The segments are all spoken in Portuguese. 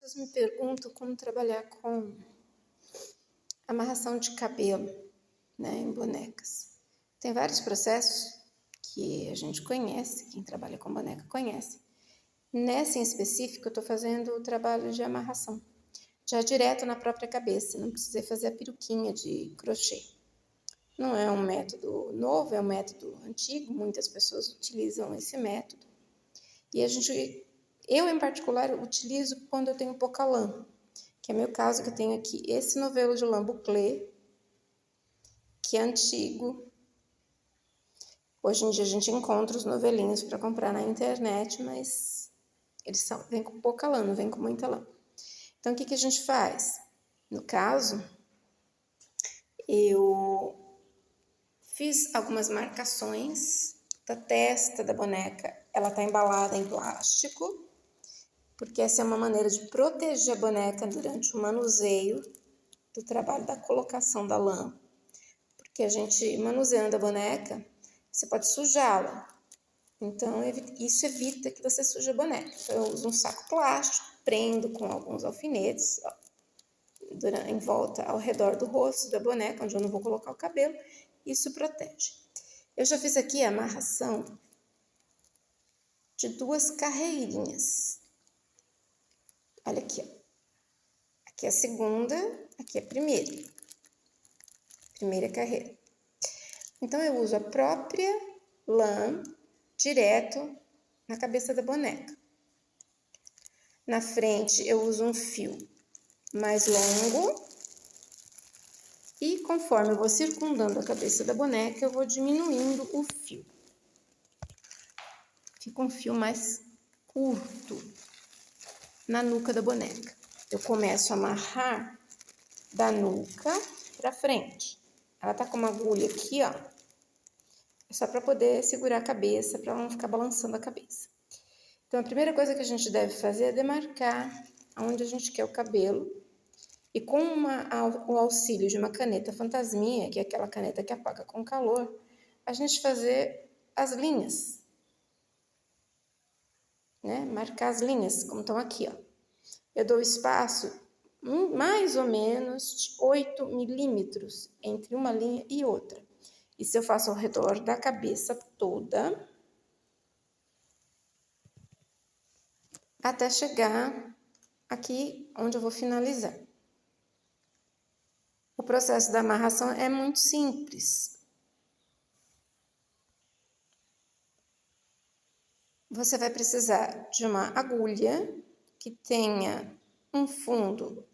Pessoas me perguntam como trabalhar com amarração de cabelo, né, em bonecas. Tem vários processos que a gente conhece, quem trabalha com boneca conhece. Nessa em específico, eu estou fazendo o trabalho de amarração, já direto na própria cabeça, não precisei fazer a peruquinha de crochê. Não é um método novo, é um método antigo, muitas pessoas utilizam esse método. E eu em particular, utilizo quando eu tenho pouca lã, que é meu caso, que eu tenho aqui esse novelo de lã bouclé, que é antigo. Hoje em dia a gente encontra os novelinhos para comprar na internet, mas eles vêm com pouca lã, não vêm com muita lã. Então, o que a gente faz? No caso, eu fiz algumas marcações da testa da boneca. Ela está embalada em plástico, porque essa é uma maneira de proteger a boneca durante o manuseio do trabalho da colocação da lã. Porque a gente, manuseando a boneca, você pode sujá-la. Então, isso evita que você suje a boneca. Então, eu uso um saco plástico, prendo com alguns alfinetes em volta, ao redor do rosto da boneca, onde eu não vou colocar o cabelo. Isso protege. Eu já fiz aqui a amarração de 2 carreirinhas. Olha aqui, ó. Aqui é a segunda, aqui é a primeira. Primeira carreira. Então, eu uso a própria lã direto na cabeça da boneca. Na frente, eu uso um fio mais longo. E conforme eu vou circundando a cabeça da boneca, eu vou diminuindo o fio. Fica um fio mais curto na nuca da boneca. Eu começo a amarrar da nuca para frente. Ela tá com uma agulha aqui, ó. É só para poder segurar a cabeça, para não ficar balançando a cabeça. Então, a primeira coisa que a gente deve fazer é demarcar aonde a gente quer o cabelo. E com o auxílio de uma caneta fantasminha, que é aquela caneta que apaga com calor, a gente fazer as linhas, né? Marcar as linhas, como estão aqui, ó. Eu dou espaço mais ou menos de 8 milímetros entre uma linha e outra. Isso eu faço ao redor da cabeça toda, até chegar aqui onde eu vou finalizar. O processo da amarração é muito simples. Você vai precisar de uma agulha que tenha um fundo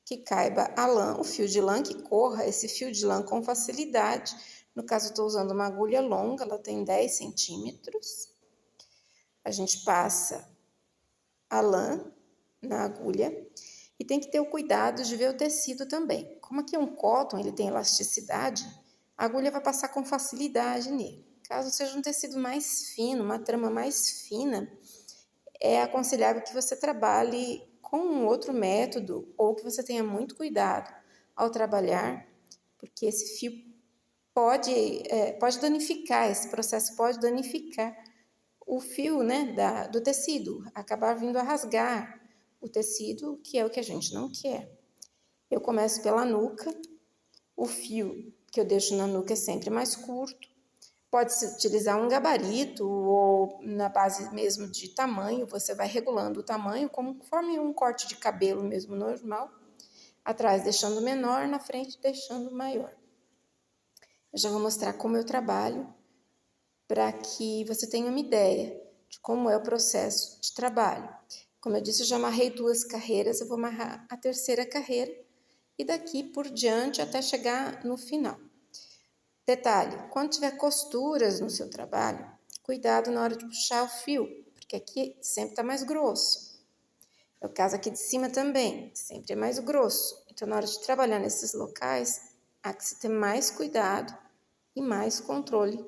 que caiba a lã, o fio de lã, que corra esse fio de lã com facilidade. No caso, eu estou usando uma agulha longa, ela tem 10 centímetros. A gente passa a lã na agulha e tem que ter o cuidado de ver o tecido também. Como aqui é um cotton, ele tem elasticidade, a agulha vai passar com facilidade nele. Caso seja um tecido mais fino, uma trama mais fina, é aconselhável que você trabalhe com um outro método ou que você tenha muito cuidado ao trabalhar, porque esse fio pode danificar, esse processo pode danificar o fio, né, do tecido, acabar vindo a rasgar o tecido, que é o que a gente não quer. Eu começo pela nuca, o fio que eu deixo na nuca é sempre mais curto. Pode-se utilizar um gabarito ou na base mesmo de tamanho, você vai regulando o tamanho conforme um corte de cabelo mesmo normal. Atrás deixando menor, na frente deixando maior. Eu já vou mostrar como eu trabalho para que você tenha uma ideia de como é o processo de trabalho. Como eu disse, eu já amarrei 2 carreiras, eu vou amarrar a terceira carreira e daqui por diante até chegar no final. Detalhe, quando tiver costuras no seu trabalho, cuidado na hora de puxar o fio, porque aqui sempre está mais grosso. É o caso aqui de cima também, sempre é mais grosso. Então, na hora de trabalhar nesses locais, há que se ter mais cuidado e mais controle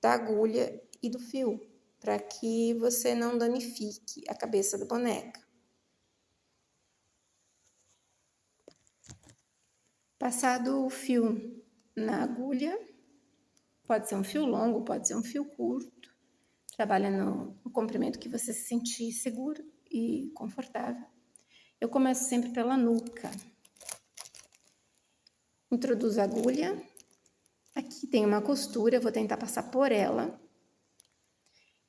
da agulha e do fio, para que você não danifique a cabeça da boneca. Passado o fio na agulha, pode ser um fio longo, pode ser um fio curto. Trabalha no comprimento que você se sentir seguro e confortável. Eu começo sempre pela nuca. Introduzo a agulha. Aqui tem uma costura, eu vou tentar passar por ela.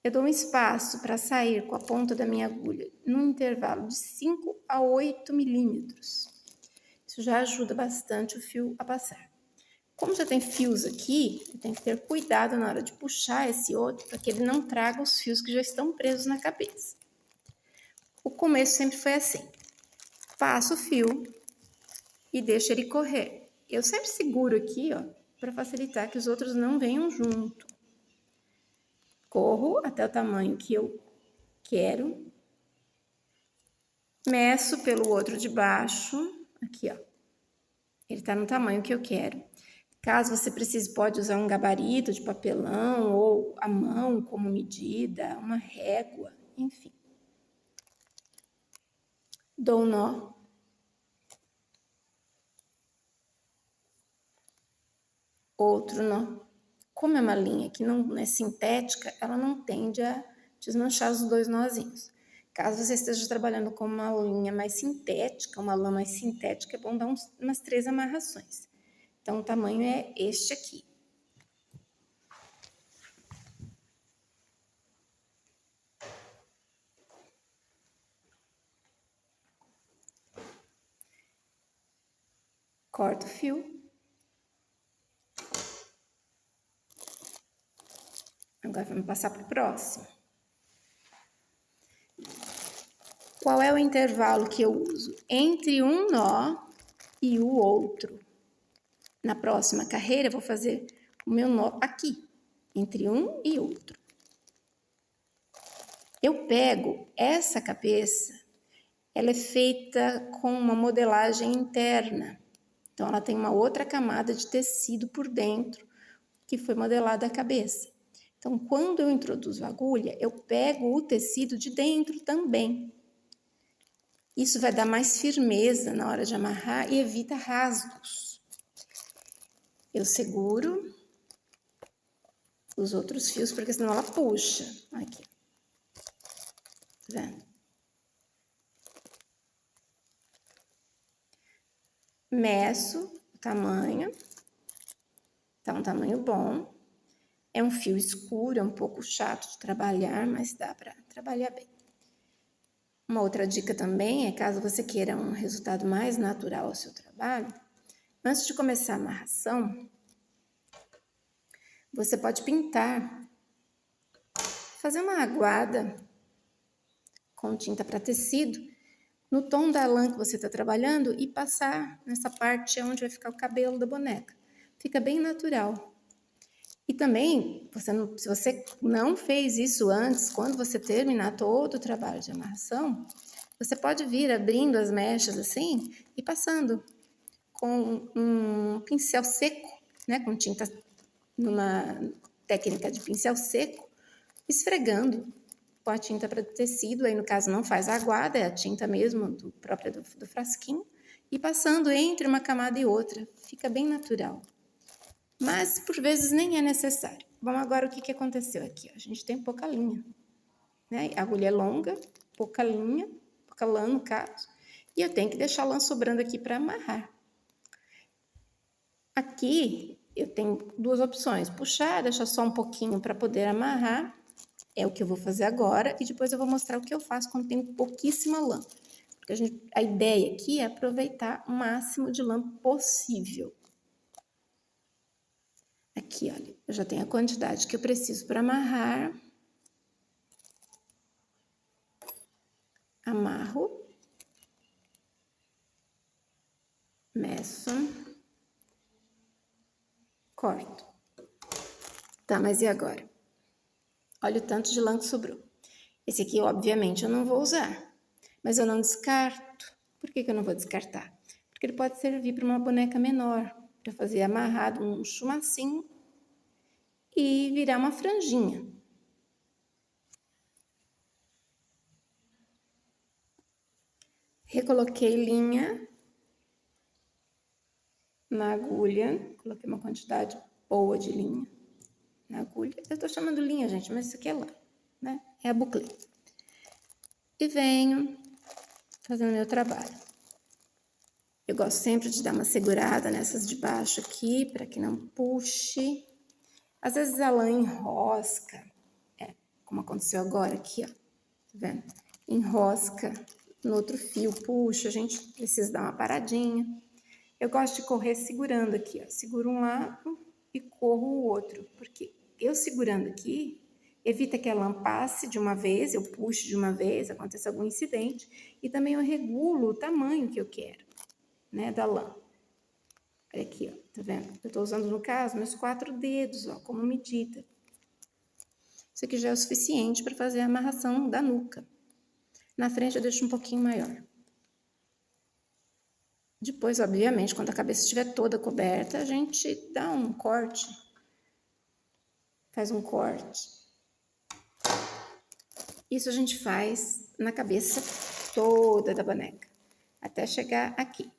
Eu dou um espaço para sair com a ponta da minha agulha num intervalo de 5 a 8 milímetros. Isso já ajuda bastante o fio a passar. Como já tem fios aqui, eu tenho que ter cuidado na hora de puxar esse outro, para que ele não traga os fios que já estão presos na cabeça. O começo sempre foi assim. Passo o fio e deixo ele correr. Eu sempre seguro aqui, ó, para facilitar que os outros não venham junto. Corro até o tamanho que eu quero. Meço pelo outro de baixo, aqui, ó. Ele tá no tamanho que eu quero. Caso você precise, pode usar um gabarito de papelão ou a mão como medida, uma régua, enfim. Dou um nó. Outro nó. Como é uma linha que não é sintética, ela não tende a desmanchar os dois nozinhos. Caso você esteja trabalhando com uma linha mais sintética, uma lã mais sintética, é bom dar umas 3 amarrações. Então, o tamanho é este aqui. Corto o fio. Agora vamos passar para o próximo. Qual é o intervalo que eu uso entre um nó e o outro? Na próxima carreira, eu vou fazer o meu nó aqui, entre um e outro. Eu pego essa cabeça, ela é feita com uma modelagem interna. Então, ela tem uma outra camada de tecido por dentro, que foi modelada a cabeça. Então, quando eu introduzo a agulha, eu pego o tecido de dentro também. Isso vai dar mais firmeza na hora de amarrar e evita rasgos. Eu seguro os outros fios, porque senão ela puxa. Aqui. Tá vendo? Meço o tamanho. Tá um tamanho bom. É um fio escuro, é um pouco chato de trabalhar, mas dá para trabalhar bem. Uma outra dica também é, caso você queira um resultado mais natural ao seu trabalho, antes de começar a amarração, você pode pintar, fazer uma aguada com tinta para tecido, no tom da lã que você está trabalhando e passar nessa parte onde vai ficar o cabelo da boneca. Fica bem natural. E também, se você não fez isso antes, quando você terminar todo o trabalho de amarração, você pode vir abrindo as mechas assim e passando com um pincel seco, né, com tinta, numa técnica de pincel seco, esfregando com a tinta para tecido, aí no caso não faz aguada, é a tinta mesmo própria do frasquinho, e passando entre uma camada e outra, fica bem natural. Mas, por vezes, nem é necessário. Bom, agora o que aconteceu aqui? A gente tem pouca linha, né? A agulha é longa, pouca linha, pouca lã no caso, e eu tenho que deixar a lã sobrando aqui para amarrar. Aqui, eu tenho duas opções, puxar, deixar só um pouquinho para poder amarrar, é o que eu vou fazer agora, e depois eu vou mostrar o que eu faço quando tem pouquíssima lã. Porque a ideia aqui é aproveitar o máximo de lã possível. Aqui, olha, eu já tenho a quantidade que eu preciso para amarrar. Amarro. Meço. Corto. Tá, mas e agora? Olha o tanto de lã que sobrou. Esse aqui, obviamente, eu não vou usar. Mas eu não descarto. Por que eu não vou descartar? Porque ele pode servir para uma boneca menor. Para fazer amarrado um chumacinho e virar uma franjinha. Recoloquei linha na agulha. Coloquei uma quantidade boa de linha na agulha. Eu tô chamando linha, gente, mas isso aqui é lã, né? É a buclê. E venho fazendo meu trabalho. Eu gosto sempre de dar uma segurada nessas de baixo aqui, para que não puxe. Às vezes a lã enrosca, como aconteceu agora aqui, ó, tá vendo? Enrosca no outro fio, puxa, a gente precisa dar uma paradinha. Eu gosto de correr segurando aqui, ó, seguro um lado e corro o outro, porque eu segurando aqui, evita que a lã passe de uma vez, eu puxo de uma vez, aconteça algum incidente, e também eu regulo o tamanho que eu quero, né, da lã. Olha aqui, ó, tá vendo? Eu tô usando, no caso, meus 4 dedos, ó, como medida. Isso aqui já é o suficiente para fazer a amarração da nuca. Na frente eu deixo um pouquinho maior. Depois, obviamente, quando a cabeça estiver toda coberta, a gente dá um corte. Faz um corte. Isso a gente faz na cabeça toda da boneca, até chegar aqui.